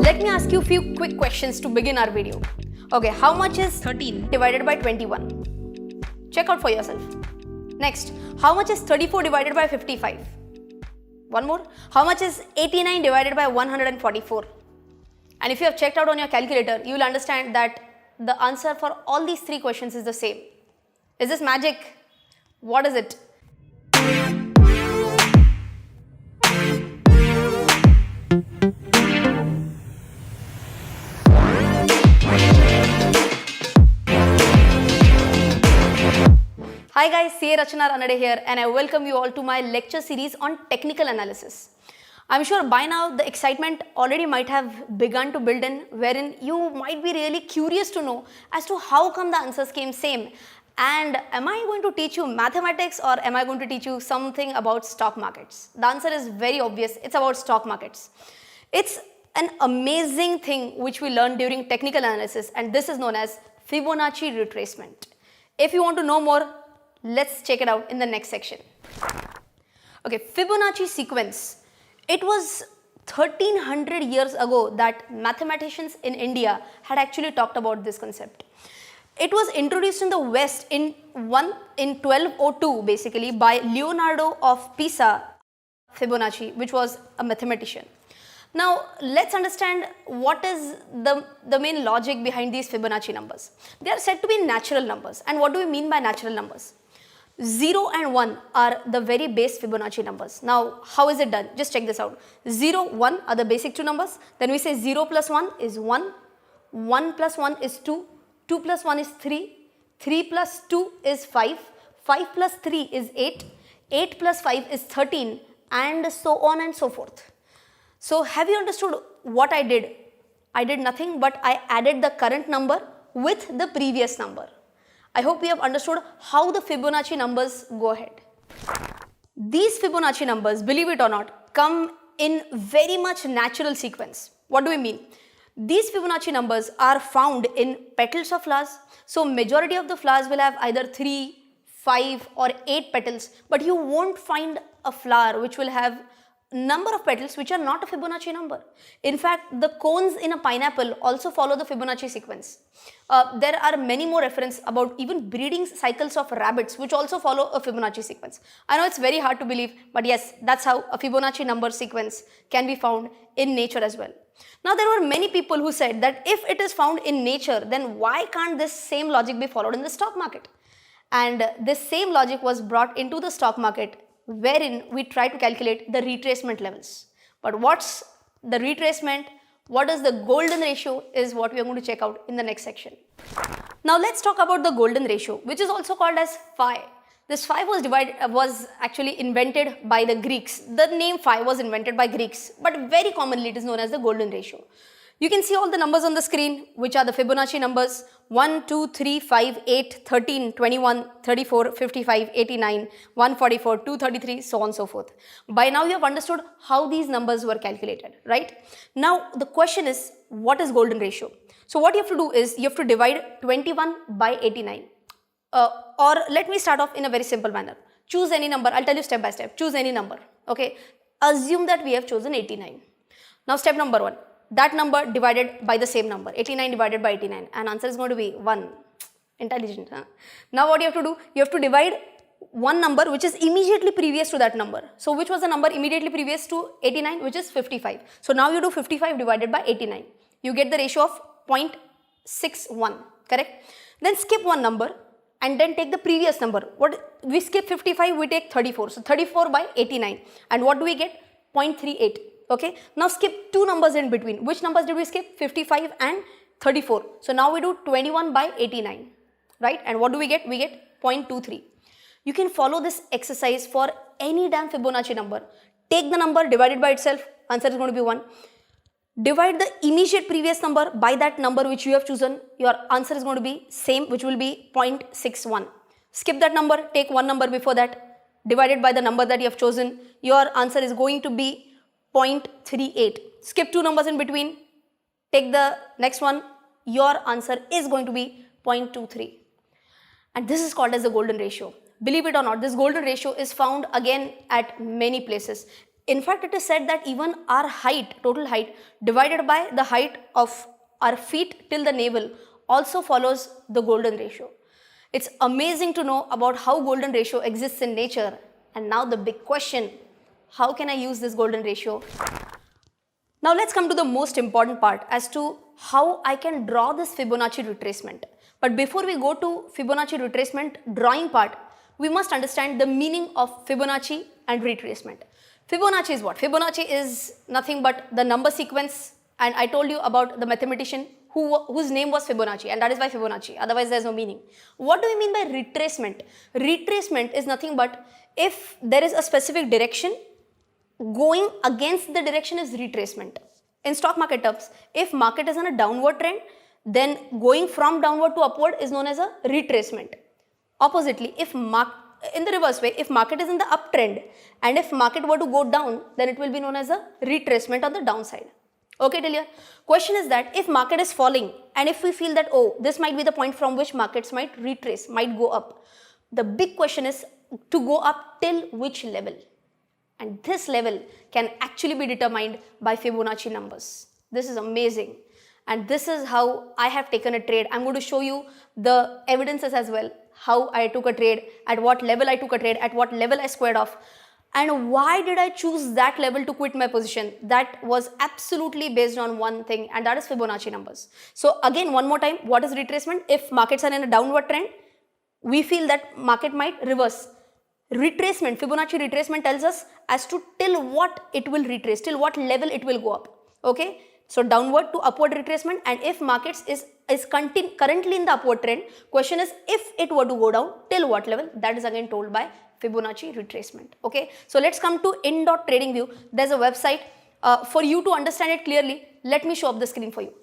Let me ask you a few quick questions to begin our video. Okay, how much is 13 divided by 21? Check out for yourself. Next, how much is 34 divided by 55? One more. How much is 89 divided by 144? And if you have checked out on your calculator, you will understand that the answer for all these three questions is the same. Is this magic? What is it? Hi guys, CA Rachana Ranade here, and I welcome you all to my lecture series on technical analysis. I'm sure by now the excitement already might have begun to build in, wherein you might be really curious to know as to how come the answers came same, and am I going to teach you mathematics or am I going to teach you something about stock markets? The answer is very obvious, it's about stock markets. It's an amazing thing which we learned during technical analysis, and this is known as Fibonacci retracement. If you want to know more, let's check it out in the next section. Okay, Fibonacci sequence. It was 1300 years ago that mathematicians in India had actually talked about this concept. It was introduced in the West in 1202 basically by Leonardo of Pisa, Fibonacci, which was a mathematician. Now, let's understand what is the main logic behind these Fibonacci numbers. They are said to be natural numbers. And what do we mean by natural numbers? 0 and 1 are the very base Fibonacci numbers. Now, how is it done? Just check this out. 0, 1 are the basic two numbers. Then we say 0 plus 1 is 1, 1 plus 1 is 2, 2 plus 1 is 3, 3 plus 2 is 5, 5 plus 3 is 8, 8 plus 5 is 13, and so on and so forth. So, have you understood what I did? I did nothing but I added the current number with the previous number. I hope you have understood how the Fibonacci numbers go ahead. These Fibonacci numbers, believe it or not, come in very much natural sequence. What do we mean? These Fibonacci numbers are found in petals of flowers. So, majority of the flowers will have either 3, 5 or 8 petals, but you won't find a flower which will have number of petals which are not a Fibonacci number. In fact, the cones in a pineapple also follow the Fibonacci sequence. There are many more references about even breeding cycles of rabbits which also follow a Fibonacci sequence. I know it's very hard to believe, but yes, that's how a Fibonacci number sequence can be found in nature as well. Now, there were many people who said that if it is found in nature, then why can't this same logic be followed in the stock market? And this same logic was brought into the stock market, wherein we try to calculate the retracement levels. But what's the retracement? What is the golden ratio is what we are going to check out in the next section. Now let's talk about the golden ratio, which is also called as phi. This phi was actually invented by the Greeks. The name phi was invented by Greeks, but very commonly it is known as the golden ratio. You can see all the numbers on the screen, which are the Fibonacci numbers 1, 2, 3, 5, 8, 13, 21, 34, 55, 89, 144, 233, so on and so forth. By now you have understood how these numbers were calculated, right? Now the question is, what is golden ratio? So what you have to do is, you have to divide 21 by 89. Or let me start off in a very simple manner. Choose any number. I'll tell you step by step. Choose any number, okay? Assume that we have chosen 89. Now step number 1. That number divided by the same number, 89 divided by 89, and answer is going to be 1. Intelligent, huh? Now what you have to do? You have to divide one number which is immediately previous to that number. So which was the number immediately previous to 89, which is 55. So now you do 55 divided by 89. You get the ratio of 0.61, correct? Then skip one number and then take the previous number. What we skip 55, we take 34. So 34 by 89. And what do we get? 0.38. Okay, now skip two numbers in between. Which numbers did we skip? 55 and 34. So now we do 21 by 89, right? And what do we get? We get 0.23. You can follow this exercise for any damn Fibonacci number. Take the number, divide it by itself, answer is going to be 1. Divide the immediate previous number by that number which you have chosen, your answer is going to be same, which will be 0.61. Skip that number, take one number before that, divide it by the number that you have chosen, your answer is going to be 0.38. Skip two numbers in between, take the next one, your answer is going to be 0.23. And this is called as the golden ratio. Believe it or not, this golden ratio is found again at many places. In fact, it is said that even our height, total height, divided by the height of our feet till the navel also follows the golden ratio. It's amazing to know about how golden ratio exists in nature. And now the big question, how can I use this golden ratio? Now let's come to the most important part as to how I can draw this Fibonacci retracement. But before we go to Fibonacci retracement drawing part, we must understand the meaning of Fibonacci and retracement. Fibonacci is what? Fibonacci is nothing but the number sequence, and I told you about the mathematician whose name was Fibonacci, and that is why Fibonacci, otherwise there is no meaning. What do we mean by retracement? Retracement is nothing but if there is a specific direction, going against the direction is retracement. In stock market terms, if market is on a downward trend, then going from downward to upward is known as a retracement. Oppositely, in the reverse way, if market is in the uptrend and if market were to go down, then it will be known as a retracement on the downside. Okay, till here? Question is that if market is falling and if we feel that, oh, this might be the point from which markets might retrace, might go up. The big question is to go up till which level? And this level can actually be determined by Fibonacci numbers. This is amazing. And this is how I have taken a trade. I'm going to show you the evidences as well, how I took a trade, at what level I took a trade, at what level I squared off. And why did I choose that level to quit my position? That was absolutely based on one thing, and that is Fibonacci numbers. So again, one more time, what is retracement? If markets are in a downward trend, we feel that market might reverse. Retracement, Fibonacci retracement tells us as to till what it will retrace, till what level it will go up. Okay, so downward to upward retracement, and if markets is currently in the upward trend, question is if it were to go down, till what level? That is again told by Fibonacci retracement. Okay, so let's come to in.tradingview. There's a website for you to understand it clearly. Let me show up the screen for you.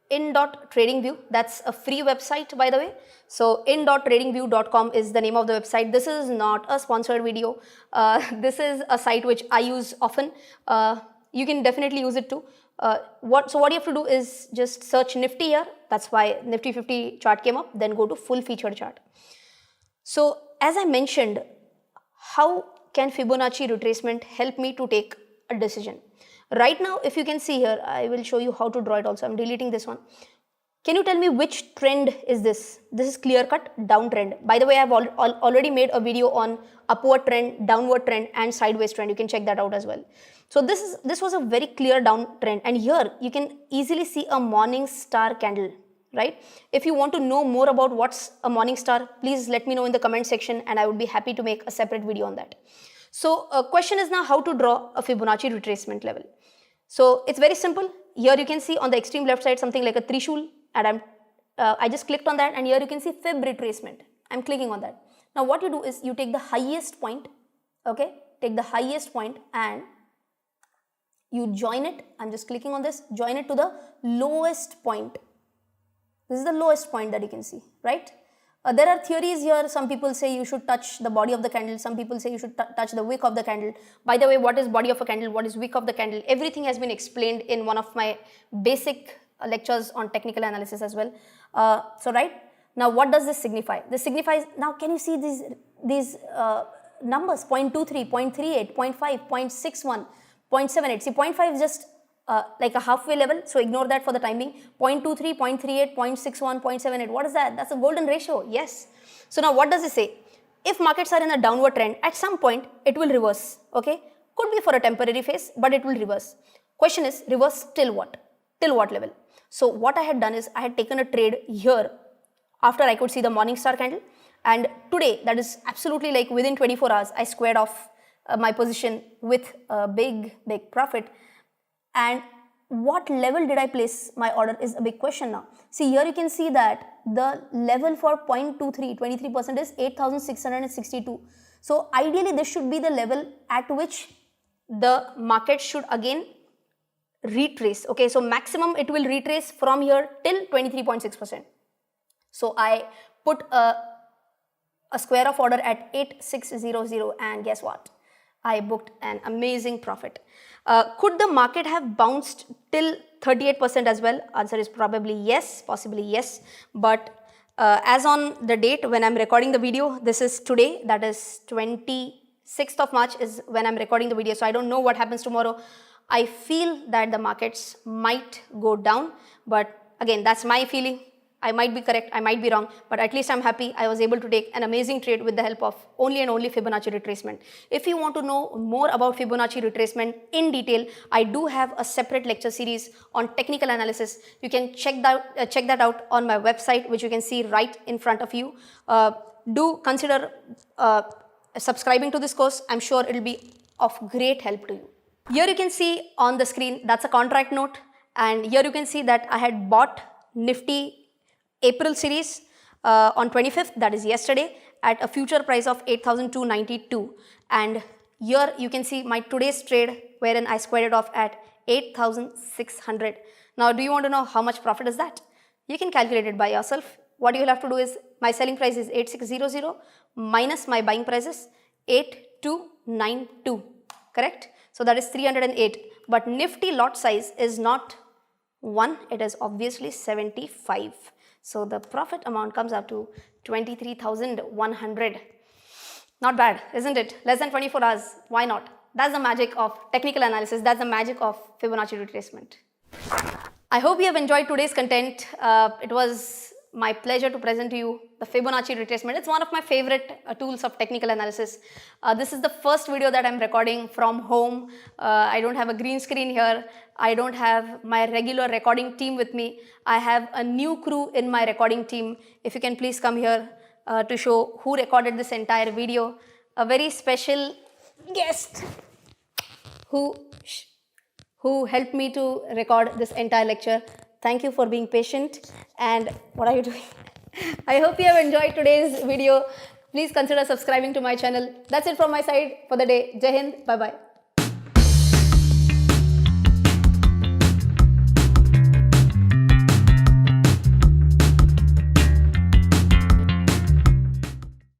In.tradingview, that's a free website, by the way. So in.tradingview.com is the name of the website. This is not a sponsored video. This is a site which I use often. You can definitely use it too. So what you have to do is just search Nifty here. That's why Nifty 50 chart came up. Then go to full featured chart. So as I mentioned, how can Fibonacci retracement help me to take a decision? Right now, if you can see here, I will show you how to draw it also. I'm deleting this one. Can you tell me which trend is this? This is clear-cut downtrend. By the way, I've already made a video on upward trend, downward trend and sideways trend. You can check that out as well. So this was a very clear downtrend, and here you can easily see a morning star candle, right? If you want to know more about what's a morning star, please let me know in the comment section and I would be happy to make a separate video on that. So question is now how to draw a Fibonacci retracement level. So it's very simple. Here you can see on the extreme left side something like a Trishul, and I just clicked on that, and here you can see Fib retracement. I'm clicking on that. Now what you do is you take the highest point, okay? Take the highest point and you join it. I'm just clicking on this, join it to the lowest point. This is the lowest point that you can see, right? There are theories here. Some people say you should touch the body of the candle. Some people say you should touch the wick of the candle. By the way, what is body of a candle? What is wick of the candle? Everything has been explained in one of my basic lectures on technical analysis as well. So right now, what does this signify? This signifies, now can you see these numbers, 0.23, 0.38, 0.5, 0.61, 0.78. See, 0.5 is just like a halfway level, so ignore that for the time being. 0.23, 0.38, 0.61, 0.78, what is that? That's a golden ratio, yes. So now what does it say? If markets are in a downward trend, at some point it will reverse, okay? Could be for a temporary phase, but it will reverse. Question is, reverse till what? Till what level? So what I had done is I had taken a trade here after I could see the morning star candle, and today, that is absolutely like within 24 hours, I squared off my position with a big profit. And what level did I place my order is a big question now. See, here you can see that the level for 0.23, 23% is 8,662. So ideally this should be the level at which the market should again retrace. Okay, so maximum it will retrace from here till 23.6%. So I put a square of order at 8600, and guess what? I booked an amazing profit. Could the market have bounced till 38% as well? Answer is probably yes, possibly yes. But as on the date when I'm recording the video, this is today, that is 22nd 6th of March is when I'm recording the video, so I don't know what happens tomorrow. I feel that the markets might go down, but again, that's my feeling. I might be correct, I might be wrong, but at least I'm happy I was able to take an amazing trade with the help of only and only Fibonacci retracement. If you want to know more about Fibonacci retracement in detail, I do have a separate lecture series on technical analysis. You can check that out on my website, which you can see right in front of you. Do consider subscribing to this course. I'm sure it will be of great help to you. Here you can see on the screen, that's a contract note, and here you can see that I had bought Nifty April series on 25th, that is yesterday, at a future price of 8,292, and here you can see my today's trade wherein I squared it off at 8,600. Now, do you want to know how much profit is that? You can calculate it by yourself. What you will have to do is, my selling price is 8600 minus my buying price is 8292, correct? So that is 308, but Nifty lot size is not 1, it is obviously 75. So the profit amount comes up to 23,100. Not bad, isn't it? Less than 24 hours, why not? That's the magic of technical analysis, that's the magic of Fibonacci retracement. I hope you have enjoyed today's content. It was my pleasure to present to you the Fibonacci retracement. It's one of my favorite tools of technical analysis. This is the first video that I'm recording from home. I don't have a green screen here. I don't have my regular recording team with me. I have a new crew in my recording team. If you can please come here to show who recorded this entire video. A very special guest who helped me to record this entire lecture. Thank you for being patient. And what are you doing? I hope you have enjoyed today's video. Please consider subscribing to my channel. That's it from my side for the day. Jai Hind. Bye-bye.